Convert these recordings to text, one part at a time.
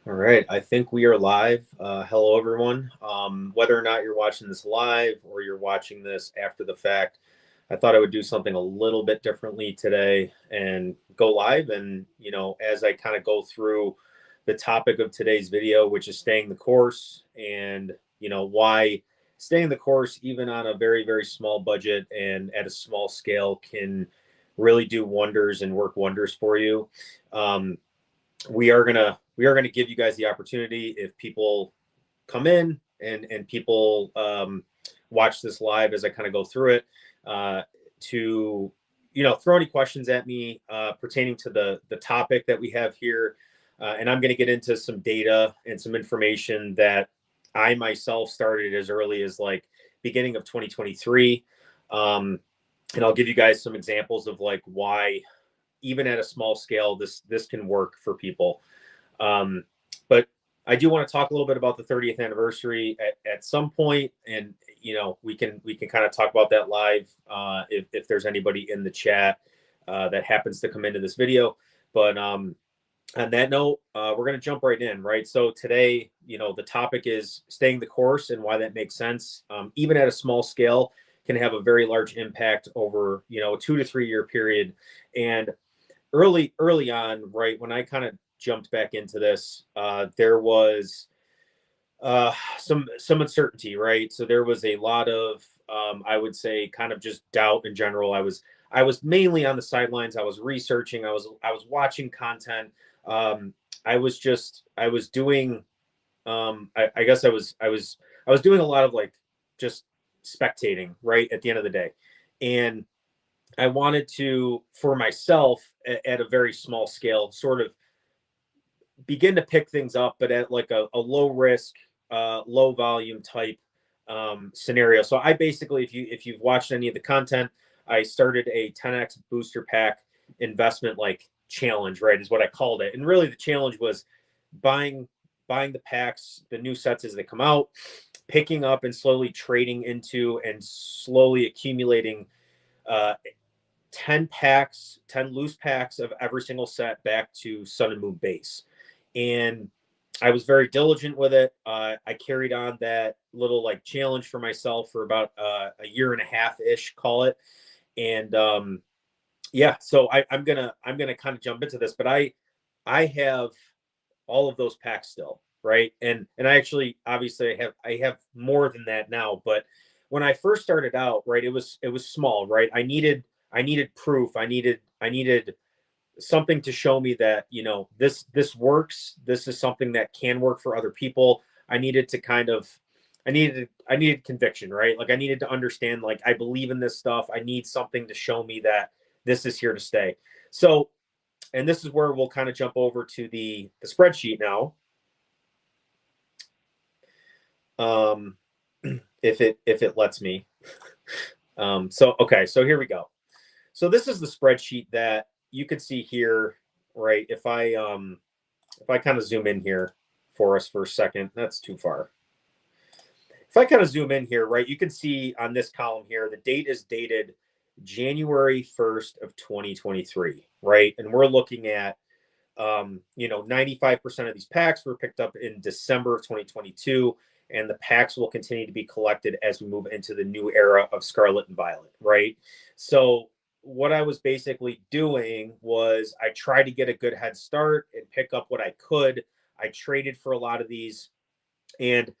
All right, I think we are live. Hello, everyone. Whether or not you're watching this live or you're watching this after the fact, I thought I would do something a little bit differently today and go live. And, as I kind of go through the topic of today's video, which is staying the course and, why staying the course, even on a very, very small budget and at a small scale, can really do wonders and work wonders for you. Um, we are gonna give you guys the opportunity, if people come in and people watch this live as I kind of go through it, to throw any questions at me pertaining to the topic that we have here, and I'm going to get into some data and some information that I myself started as early as like beginning of 2023, and I'll give you guys some examples of like why even at a small scale this can work for people. But I do want to talk a little bit about the 30th anniversary at some point, and we can kind of talk about that live if there's anybody in the chat that happens to come into this video. But on that note, we're going to jump right in, right? So today, the topic is staying the course and why that makes sense, even at a small scale, can have a very large impact over a 2 to 3 year period. And early on, right when I kind of jumped back into this, there was some uncertainty, right? So there was a lot of I would say kind of just doubt in general. I was mainly on the sidelines. I was researching. I was watching content. I was doing. I guess I was doing a lot of like just spectating, right? At the end of the day, and I wanted to, for myself, at a very small scale, sort of begin to pick things up, but at like a low risk, low volume type scenario. So I basically, if you've watched any of the content, I started a 10x booster pack investment like challenge, right? Is what I called it. And really, the challenge was buying buying the packs, the new sets as they come out, picking up and slowly trading into and slowly accumulating uh, 10 packs, 10 loose packs of every single set back to Sun and Moon base. And I was very diligent with it. I carried on that little like challenge for myself for about a year and a half ish, call it. And yeah, so I'm gonna kind of jump into this, but I have all of those packs still, right? And I actually obviously I have more than that now, but when I first started out, right, it was small, right? I needed proof. I needed something to show me that this works. This is something that can work for other people. I needed to kind of I needed conviction, right? Like I needed to understand like I believe in this stuff. I need something to show me that this is here to stay. So, and this is where we'll kind of jump over to the spreadsheet now. Um if it lets me. So okay, so here we go. So this is the spreadsheet that you could see here, right? If I kind of zoom in here for us for a second, that's too far. If I kind of zoom in here, right, you can see on this column here, the date is dated January 1st of 2023, right? And we're looking at 95% of these packs were picked up in December of 2022, and the packs will continue to be collected as we move into the new era of Scarlet and Violet, right? So what I was basically doing was I tried to get a good head start and pick up what I could. I traded for a lot of these, and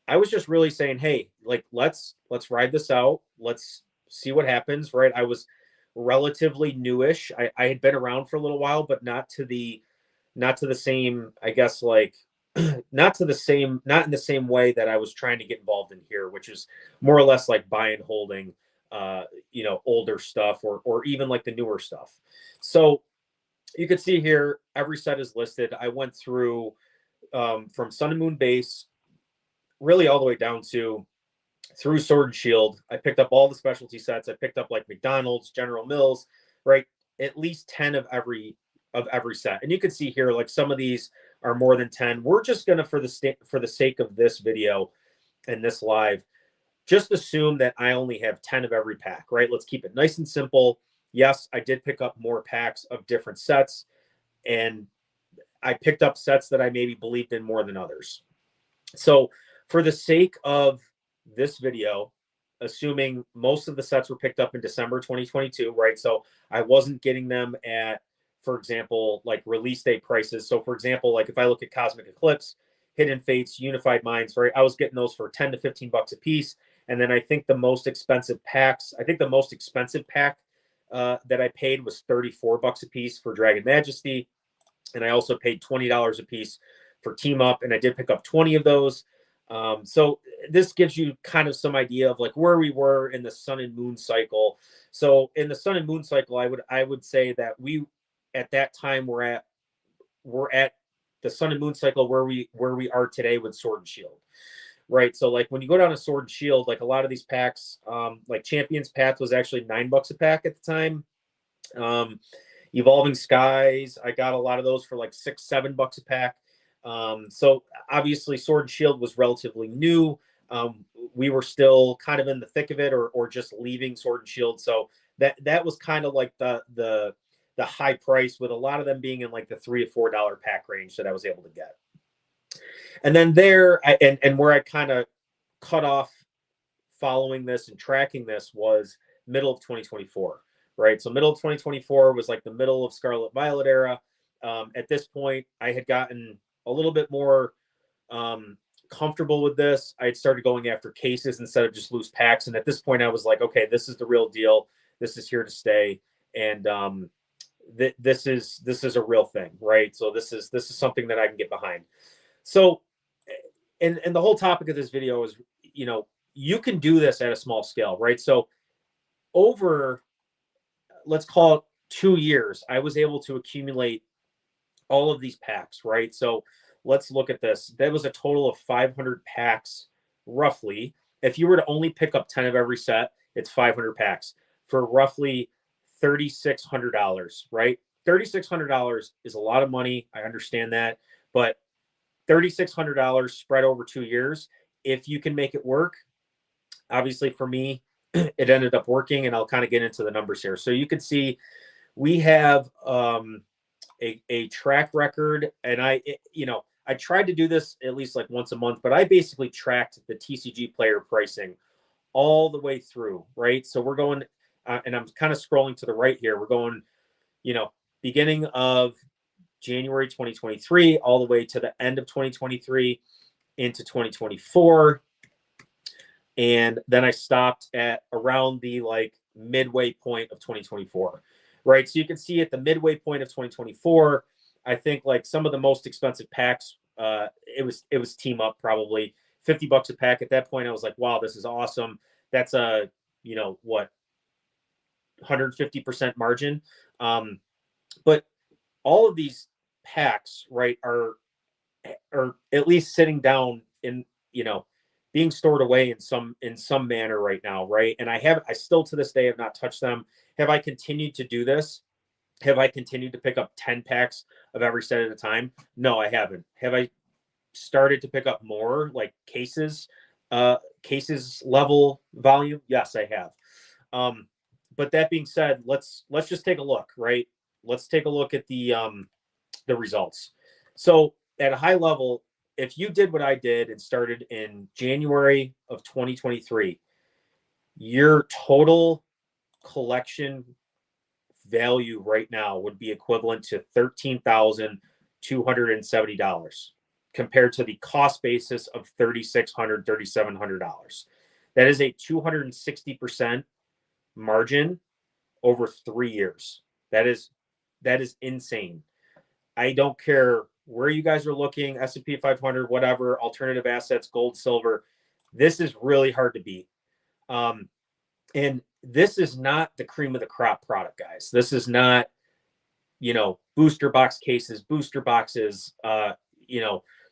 I was just really saying, hey, like let's ride this out. Let's see what happens, right? I was relatively newish. I had been around for a little while, but not to the same, I guess, like not in the same way that I was trying to get involved in here, which is more or less like buy and holding older stuff or even like the newer stuff. So you can see here every set is listed. I went through from Sun and Moon base really all the way down to through Sword and Shield. I picked up all the specialty sets. I picked up like McDonald's, General Mills, right? At least 10 of every set. And you can see here, like some of these are more than 10. We're just gonna, for the sake of this video and this live, just assume that I only have 10 of every pack, right? Let's keep it nice and simple. Yes, I did pick up more packs of different sets, and I picked up sets that I maybe believed in more than others. So for the sake of this video, assuming most of the sets were picked up in December 2022, right? So I wasn't getting them at, for example, like release date prices. So for example, like if I look at Cosmic Eclipse, Hidden Fates, Unified Minds, right? I was getting those for 10 to 15 bucks a piece. And then I think the most expensive packs, I think the most expensive pack that I paid was 34 bucks a piece for Dragon Majesty. And I also paid $20 a piece for Team Up, and I did pick up 20 of those. So this gives you kind of some idea of like where we were in the Sun and Moon cycle. So in the Sun and Moon cycle, I would say that we at that time we're at the Sun and Moon cycle where we are today with Sword and Shield. Right. So like when you go down to Sword and Shield, like a lot of these packs, like Champion's Path was actually $9 a pack at the time. Evolving Skies, I got a lot of those for like $6, $7 a pack. So obviously Sword and Shield was relatively new. We were still kind of in the thick of it or just leaving Sword and Shield. So that was kind of like the high price, with a lot of them being in like the $3 to $4 pack range that I was able to get. And then and where I kind of cut off following this and tracking this was middle of 2024, right? So middle of 2024 was like the middle of Scarlet Violet era. At this point, I had gotten a little bit more comfortable with this. I had started going after cases instead of just loose packs. And at this point, I was like, okay, this is the real deal. This is here to stay. And this is a real thing, right? So this is something that I can get behind. So, and the whole topic of this video is, you can do this at a small scale, right? So over, let's call it 2 years, I was able to accumulate all of these packs, right? So let's look at this. That was a total of 500 packs, roughly. If you were to only pick up 10 of every set, it's 500 packs for roughly $3,600, right? $3,600 is a lot of money. I understand that, but $3,600 spread over 2 years, if you can make it work. Obviously for me, it ended up working, and I'll kind of get into the numbers here. So you can see we have a track record, and I tried to do this at least like once a month, but I basically tracked the TCG player pricing all the way through, right? So we're going, and I'm kind of scrolling to the right here. We're going, beginning of January 2023 all the way to the end of 2023 into 2024. And then I stopped at around the like midway point of 2024, right? So you can see at the midway point of 2024, I think like some of the most expensive packs, it was Team Up, probably $50 a pack. At that point, I was like, wow, this is awesome. That's a, 150% margin. But all of these packs, right, are at least sitting down in, being stored away in some manner right now, right? And I still to this day have not touched them. Have I continued to do this? Have I continued to pick up 10 packs of every set at a time? No, I haven't. Have I started to pick up more like cases level volume? Yes, I have. But that being said, let's just take a look, right? Let's take a look at the results. So at a high level, if you did what I did and started in January of 2023, your total collection value right now would be equivalent to $13,270 compared to the cost basis of $3,600, $3,700. That is a 260% margin over 3 years. That is insane. I don't care where you guys are looking, S&P 500, whatever, alternative assets, gold, silver. This is really hard to beat. And this is not the cream of the crop product, guys. This is not, booster box cases, booster boxes,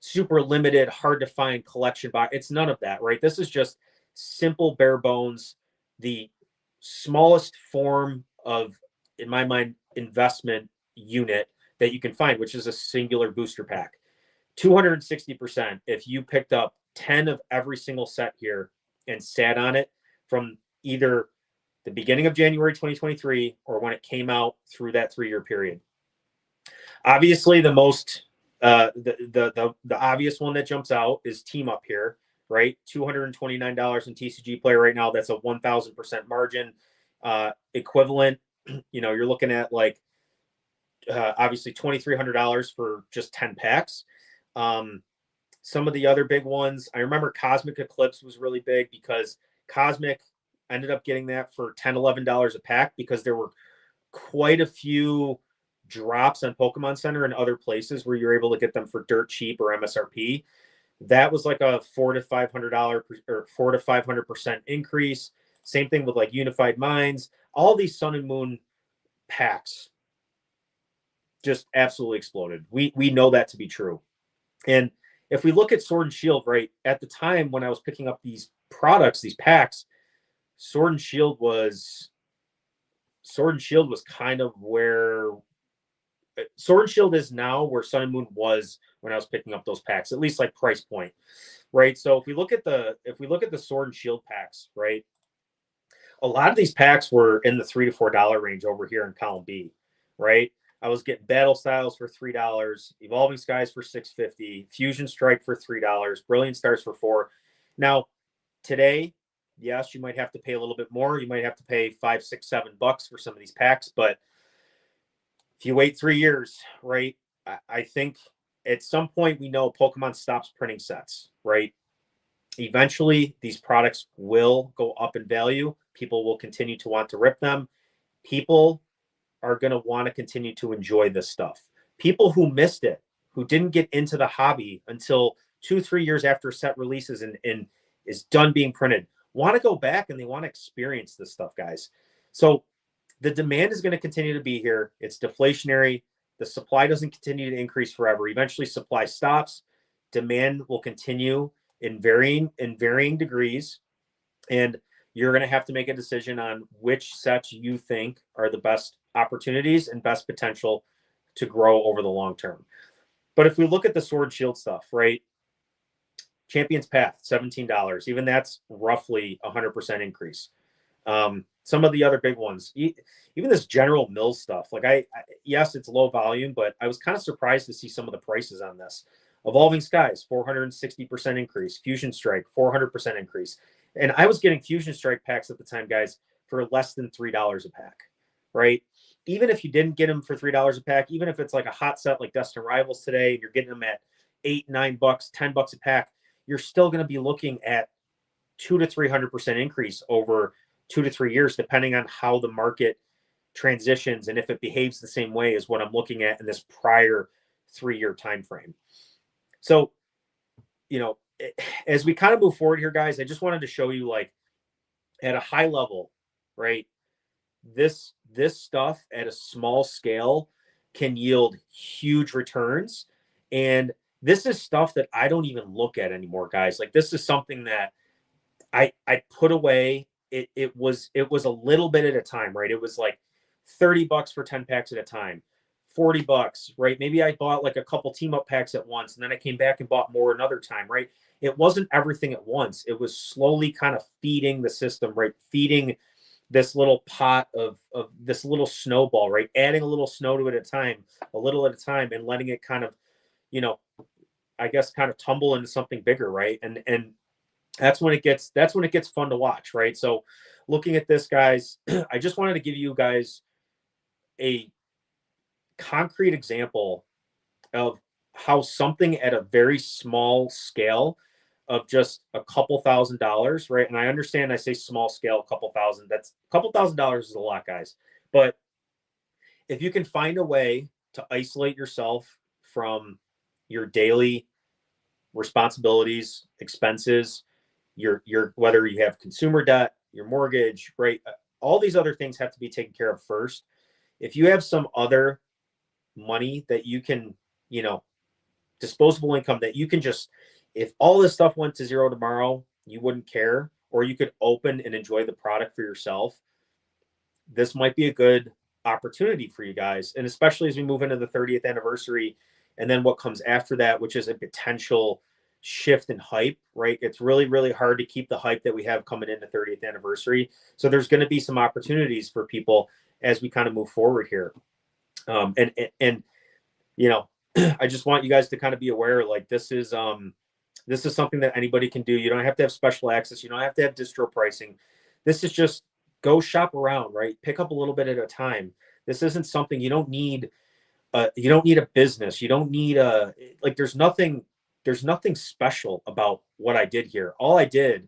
super limited, hard to find collection box. It's none of that, right? This is just simple, bare bones, the smallest form of, in my mind, investment unit that you can find, which is a singular booster pack. 260% if you picked up 10 of every single set here and sat on it from either the beginning of January 2023 or when it came out through that 3-year period. Obviously, the most The obvious one that jumps out is Team Up here, right? $229 in TCG play right now. That's a 1,000% margin. Equivalent, you're looking at like obviously $2,300 for just 10 packs. Some of the other big ones, I remember Cosmic Eclipse was really big because Cosmic ended up getting that for $10, $11 a pack because there were quite a few drops on Pokemon Center and other places where you're able to get them for dirt cheap or MSRP. That was like a $400 to $500% increase. Same thing with like Unified Minds. All these Sun and Moon packs just absolutely exploded. We know that to be true. And if we look at Sword and Shield, right, at the time when I was picking up these products, these packs, Sword and Shield was kind of where Sword and Shield is now, where Sun and Moon was when I was picking up those packs, at least like price point, right? So if we look at the Sword and Shield packs, right, a lot of these packs were in the $3 to $4 range over here in column B, right? I was getting Battle Styles for $3, Evolving Skies for $6.50, Fusion Strike for $3, Brilliant Stars for $4. Now, today, yes, you might have to pay a little bit more. You might have to pay $5, $6, $7 for some of these packs, but if you wait 3 years, right, I think at some point we know Pokemon stops printing sets, right? Eventually, these products will go up in value. People will continue to want to rip them. People are going to want to continue to enjoy this stuff. People who missed it, who didn't get into the hobby until 2-3 years after a set releases and is done being printed, want to go back and they want to experience this stuff, guys. So the demand is going to continue to be here. It's deflationary. The supply doesn't continue to increase forever. Eventually, supply stops. Demand will continue in varying degrees, and you're going to have to make a decision on which sets you think are the best opportunities and best potential to grow over the long term. But if we look at the Sword Shield stuff, right? Champion's Path, $17. Even that's roughly 100% increase. Some of the other big ones, even this General Mills stuff, like yes, it's low volume, but I was kind of surprised to see some of the prices on this. Evolving Skies, 460% increase. Fusion Strike, 400% increase. And I was getting Fusion Strike packs at the time, guys, for less than $3 a pack, right? Even if you didn't get them for $3 a pack, even if it's like a hot set like Destined Rivals today, and you're getting them at $8, $9, $10 a pack, you're still going to be looking at 200 to 300% increase over 2 to 3 years, depending on how the market transitions and if it behaves the same way as what I'm looking at in this prior 3-year time frame. So, as we kind of move forward here, guys, I just wanted to show you, like, at a high level, right, this stuff at a small scale can yield huge returns. And this is stuff that I don't even look at anymore, guys. Like, this is something that I put away. It was a little bit at a time, right? It was like $30 for 10 packs at a time, $40, right? Maybe I bought like a couple team up packs at once, and then I came back and bought more another time, right? It wasn't everything at once. It was slowly kind of feeding the system, right? Feeding this little pot of this little snowball, right? Adding a little snow to it at a time, a little at a time, and letting it kind of, I guess, kind of tumble into something bigger, right? And that's when it gets fun to watch, right? So looking at this, guys, I just wanted to give you guys a concrete example of how something at a very small scale of just a couple $1,000s, right? And I understand I say small scale, a couple thousand, that's a couple $1,000s is a lot, guys. But if you can find a way to isolate yourself from your daily responsibilities, expenses, your whether you have consumer debt, your mortgage, right? All these other things have to be taken care of first. If you have some other money that you can, disposable income that you can just, if all this stuff went to zero tomorrow, you wouldn't care, or you could open and enjoy the product for yourself, this might be a good opportunity for you guys. And especially as we move into the 30th anniversary and then what comes after that, which is a potential shift in hype, right? It's really, really hard to keep the hype that we have coming into 30th anniversary. So there's going to be some opportunities for people as we kind of move forward here. And I just want you guys to kind of be aware, like this is something that anybody can do. You don't have to have special access. You don't have to have distro pricing. This is just go shop around, right? Pick up a little bit at a time. This isn't something you don't need. You don't need a business. You don't need a like. There's nothing special about what I did here. All I did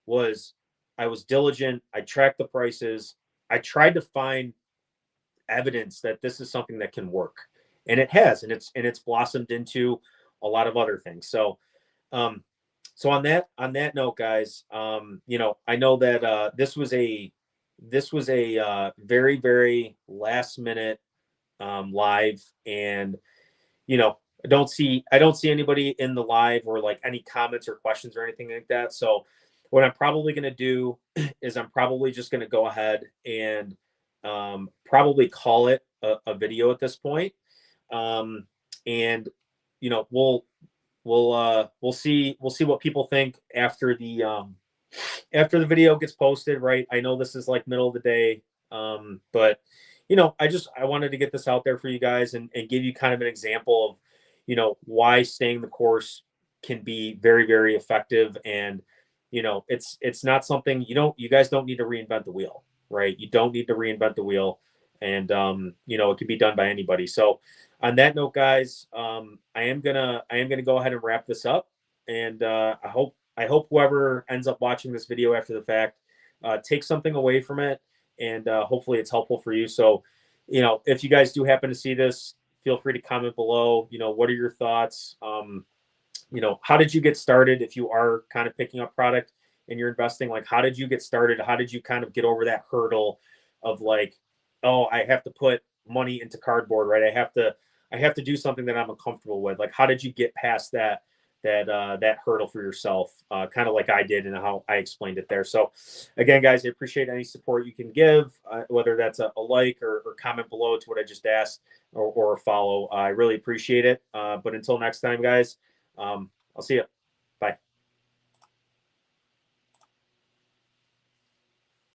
was I was diligent. I tracked the prices. I tried to find evidence that this is something that can work, and it has, and it's blossomed into a lot of other things. So um, so on that note, guys, I know that this was a very last minute live, and I don't see anybody in the live or like any comments or questions or anything like that. So what I'm probably going to do is I'm probably just going to go ahead and probably call it a video at this point. Um, and we'll see what people think after the video gets posted, right? I know this is like middle of the day, but I wanted to get this out there for you guys and give you kind of an example of why staying the course can be very effective. And it's not something you guys don't need to reinvent the wheel, right? You don't need to reinvent the wheel, and it can be done by anybody. So on that note, guys, I am gonna go ahead and wrap this up, and I hope whoever ends up watching this video after the fact takes something away from it, and hopefully it's helpful for you. So if you guys do happen to see this, feel free to comment below. What are your thoughts? How did you get started? If you are kind of picking up product and you're investing, like how did you get started? How did you kind of get over that hurdle of like, oh, I have to put money into cardboard, right? I have to do something that I'm uncomfortable with. Like, how did you get past that hurdle for yourself, kind of like I did and how I explained it there. So again, guys, I appreciate any support you can give, whether that's a like or comment below to what I just asked, or a follow. I really appreciate it. But until next time, guys, I'll see you. Bye.